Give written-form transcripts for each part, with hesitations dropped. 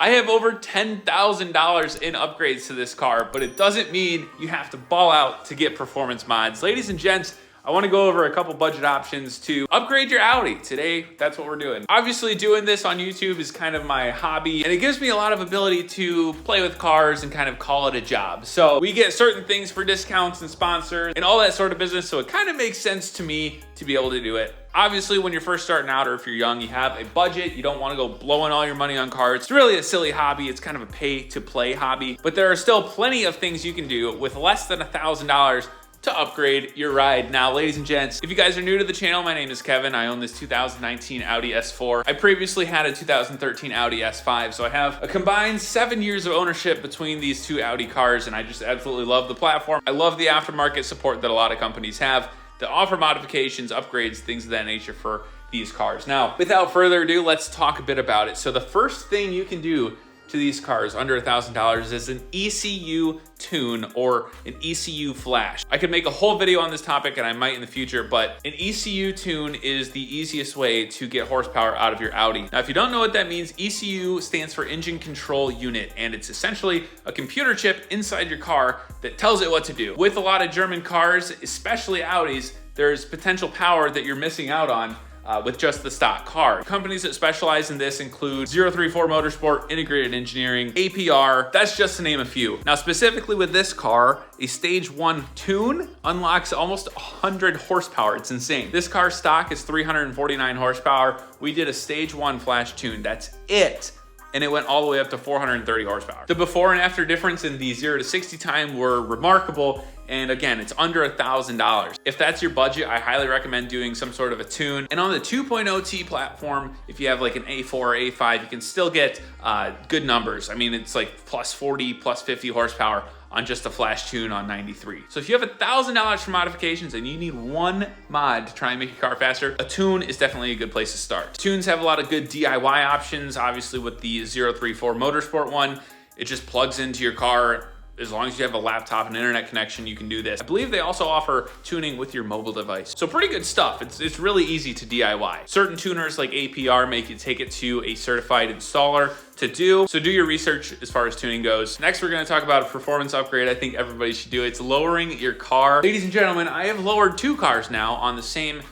I have over $10,000 in upgrades to this car, but it doesn't mean you have to ball out to get performance mods. Ladies and gents, I want to go over a couple budget options to upgrade your Audi. Today, that's what we're doing. Obviously, doing this on YouTube is kind of my hobby, and it gives me a lot of ability to play with cars and kind of call it a job. So we get certain things for discounts and sponsors and all that sort of business, so it kind of makes sense to me to be able to do it. Obviously, when you're first starting out or if you're young, you have a budget, you don't want to go blowing all your money on cars. It's really a silly hobby. It's kind of a pay-to-play hobby, but there are still plenty of things you can do with less than $1,000 to upgrade your ride. Now, ladies and gents, if you guys are new to the channel, my name is Kevin. I own this 2019 Audi S4. I previously had a 2013 Audi S5, so I have a combined 7 years of ownership between these two Audi cars, and I just absolutely love the platform. I love the aftermarket support that a lot of companies have to offer modifications, upgrades, things of that nature for these cars. Now, without further ado, let's talk a bit about it. So the first thing you can do to these cars under $1,000 is an ECU tune or an ECU flash. I could make a whole video on this topic, and I might in the future, but an ECU tune is the easiest way to get horsepower out of your Audi. Now, if you don't know what that means, ECU stands for Engine Control Unit, and it's essentially a computer chip inside your car that tells it what to do. With a lot of German cars, especially Audis, there's potential power that you're missing out on with just the stock car. Companies that specialize in this include 034 Motorsport, Integrated Engineering, APR, that's just to name a few. Now, specifically with this car, a stage 1 tune unlocks almost 100 horsepower. It's insane. This car stock is 349 horsepower. We did a stage 1 flash tune, that's it. And it went all the way up to 430 horsepower. The before and after difference in the 0 to 60 time were remarkable. And again, it's under $1,000. If that's your budget, I highly recommend doing some sort of a tune. And on the 2.0T platform, if you have like an A4 or A5, you can still get good numbers. I mean, it's like plus 40, plus 50 horsepower on just a flash tune on 93. So if you have $1,000 for modifications and you need one mod to try and make your car faster, a tune is definitely a good place to start. Tunes have a lot of good DIY options. Obviously with the 034 Motorsport one, it just plugs into your car. As long as you have a laptop and internet connection, you can do this. I believe they also offer tuning with your mobile device. So pretty good stuff. It's really easy to DIY. Certain tuners like APR make you take it to a certified installer to do. So do your research as far as tuning goes. Next, we're gonna talk about a performance upgrade I think everybody should do. It's lowering your car. Ladies and gentlemen, I have lowered 2 cars now on the same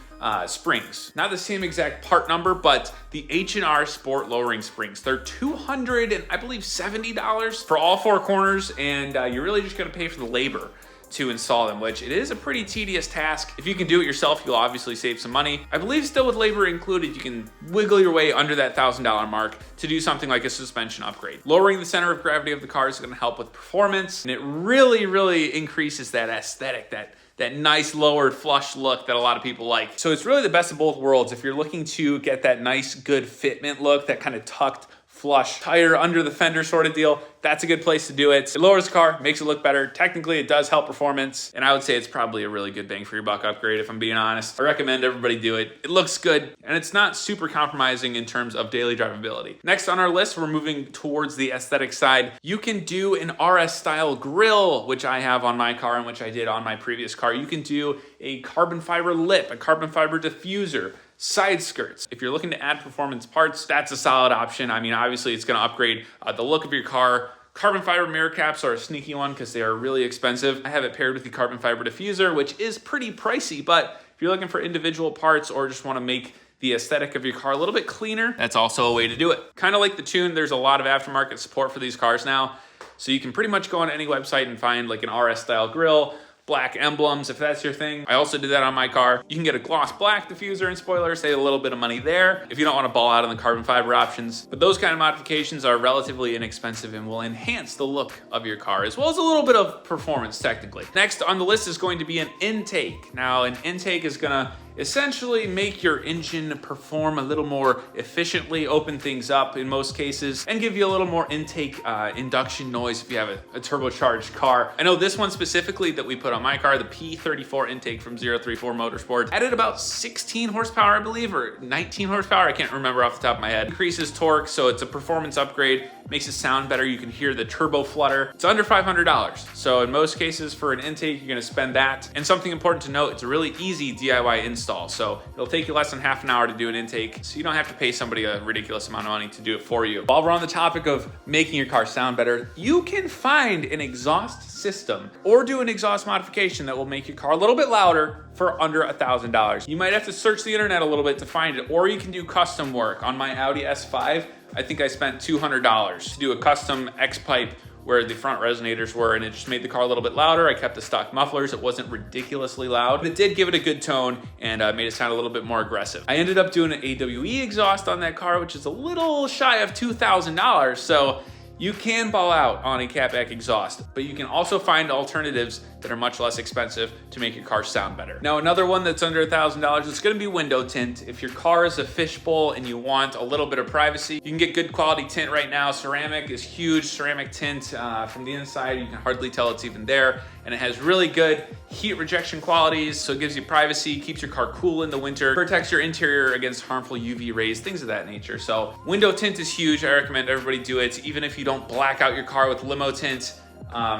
springs. Not the same exact part number, but the H&R Sport lowering springs. They're $200 and I believe $70 for all 4 corners, and you're really just gonna pay for the labor to install them, which it is a pretty tedious task. If you can do it yourself, you'll obviously save some money. I believe still with labor included, you can wiggle your way under that $1,000 mark to do something like a suspension upgrade. Lowering the center of gravity of the car is gonna help with performance, and it really increases that aesthetic, that nice lowered flush look that a lot of people like. So it's really the best of both worlds. If you're looking to get that nice, good fitment look, that kind of tucked, flush, tire under the fender sort of deal, that's a good place to do it. It lowers the car, makes it look better. Technically, it does help performance, and I would say it's probably a really good bang for your buck upgrade, if I'm being honest. I recommend everybody do it. It looks good, and it's not super compromising in terms of daily drivability. Next on our list, we're moving towards the aesthetic side. You can do an RS-style grille, which I have on my car and which I did on my previous car. You can do a carbon fiber lip, a carbon fiber diffuser, side skirts. If you're looking to add performance parts, that's a solid option. I mean, obviously it's gonna upgrade the look of your car. Carbon fiber mirror caps are a sneaky one because they are really expensive. I have it paired with the carbon fiber diffuser, which is pretty pricey, but if you're looking for individual parts or just wanna make the aesthetic of your car a little bit cleaner, that's also a way to do it. Kind of like the tune, there's a lot of aftermarket support for these cars now. So you can pretty much go on any website and find like an RS style grille, black emblems, if that's your thing. I also did that on my car. You can get a gloss black diffuser and spoiler, save a little bit of money there if you don't want to ball out on the carbon fiber options. But those kind of modifications are relatively inexpensive and will enhance the look of your car, as well as a little bit of performance technically. Next on the list is going to be an intake. Now, an intake is gonna essentially make your engine perform a little more efficiently, open things up in most cases, and give you a little more intake induction noise if you have a turbocharged car. I know this one specifically that we put on my car, the P34 intake from 034 Motorsport, added about 16 horsepower, I believe, or 19 horsepower, I can't remember off the top of my head. Increases torque, so it's a performance upgrade, makes it sound better, you can hear the turbo flutter. It's under $500, so in most cases for an intake, you're gonna spend that. And something important to note, it's a really easy DIY install. install. So it'll take you less than half an hour to do an intake, so you don't have to pay somebody a ridiculous amount of money to do it for you. While we're on the topic of making your car sound better, you can find an exhaust system or do an exhaust modification that will make your car a little bit louder for under $1,000. You might have to search the internet a little bit to find it, or you can do custom work. On my Audi S5, I think I spent $200 to do a custom X-pipe where the front resonators were, and it just made the car a little bit louder. I kept the stock mufflers. It wasn't ridiculously loud, but it did give it a good tone and made it sound a little bit more aggressive. I ended up doing an AWE exhaust on that car, which is a little shy of $2,000. So you can ball out on a catback exhaust, but you can also find alternatives that are much less expensive to make your car sound better. Now, another one that's under $1,000 is gonna be window tint. If your car is a fishbowl and you want a little bit of privacy, you can get good quality tint right now. Ceramic is huge. Ceramic tint from the inside, you can hardly tell it's even there. And it has really good heat rejection qualities, so it gives you privacy, keeps your car cool in the winter, protects your interior against harmful UV rays, things of that nature. So window tint is huge. I recommend everybody do it. Even if you don't black out your car with limo tint,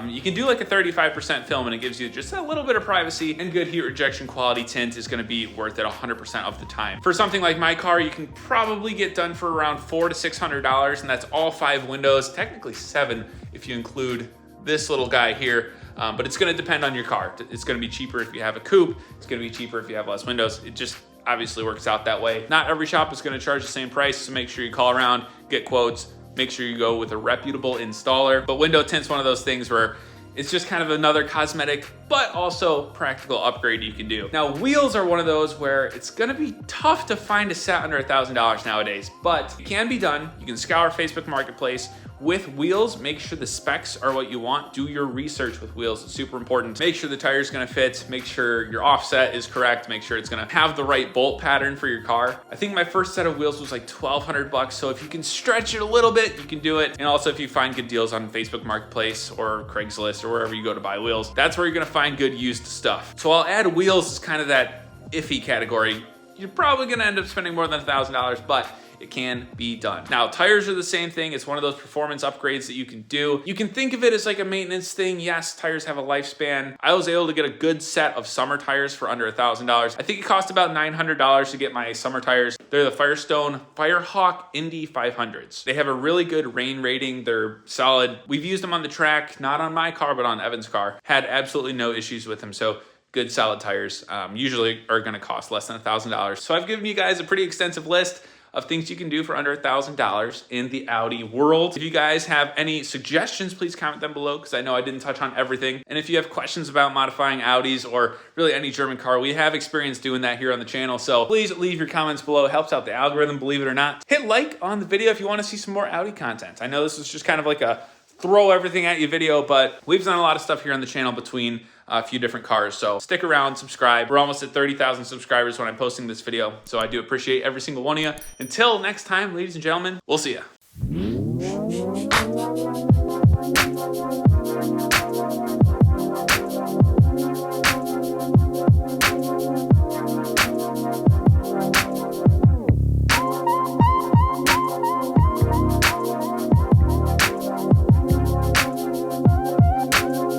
you can do like a 35% film and it gives you just a little bit of privacy, and good heat rejection quality tint is gonna be worth it 100% of the time. For something like my car, you can probably get done for around $400 to $600, and that's all 5 windows, technically 7 if you include this little guy here. But it's gonna depend on your car. It's gonna be cheaper if you have a coupe. It's gonna be cheaper if you have less windows. It just obviously works out that way. Not every shop is gonna charge the same price, so make sure you call around, get quotes, make sure you go with a reputable installer. But window tint's one of those things where it's just kind of another cosmetic, but also practical upgrade you can do. Now, wheels are one of those where it's gonna be tough to find a set under $1,000 nowadays, but it can be done. You can scour Facebook Marketplace. With wheels, make sure the specs are what you want. Do your research with wheels, it's super important. Make sure the tire's gonna fit, make sure your offset is correct, make sure it's gonna have the right bolt pattern for your car. I think my first set of wheels was like $1,200, so if you can stretch it a little bit, you can do it. And also if you find good deals on Facebook Marketplace or Craigslist or wherever you go to buy wheels, that's where you're gonna find good used stuff. So I'll add wheels as kind of that iffy category. You're probably gonna end up spending more than $1,000, but it can be done. Now, tires are the same thing. It's one of those performance upgrades that you can do. You can think of it as like a maintenance thing. Yes, tires have a lifespan. I was able to get a good set of summer tires for under $1,000. I think it cost about $900 to get my summer tires. They're the Firestone Firehawk Indy 500s. They have a really good rain rating. They're solid. We've used them on the track, not on my car, but on Evan's car. Had absolutely no issues with them. So good solid tires usually are gonna cost less than $1,000. So I've given you guys a pretty extensive list of things you can do for under $1,000 in the Audi world. If you guys have any suggestions, please comment them below, because I know I didn't touch on everything. And if you have questions about modifying Audis or really any German car, we have experience doing that here on the channel. So please leave your comments below. It helps out the algorithm, believe it or not. Hit like on the video if you want to see some more Audi content. I know this is just kind of like a throw everything at you video, but we've done a lot of stuff here on the channel between a few different cars. So stick around, subscribe. We're almost at 30,000 subscribers when I'm posting this video. So I do appreciate every single one of you. Until next time, ladies and gentlemen, we'll see ya.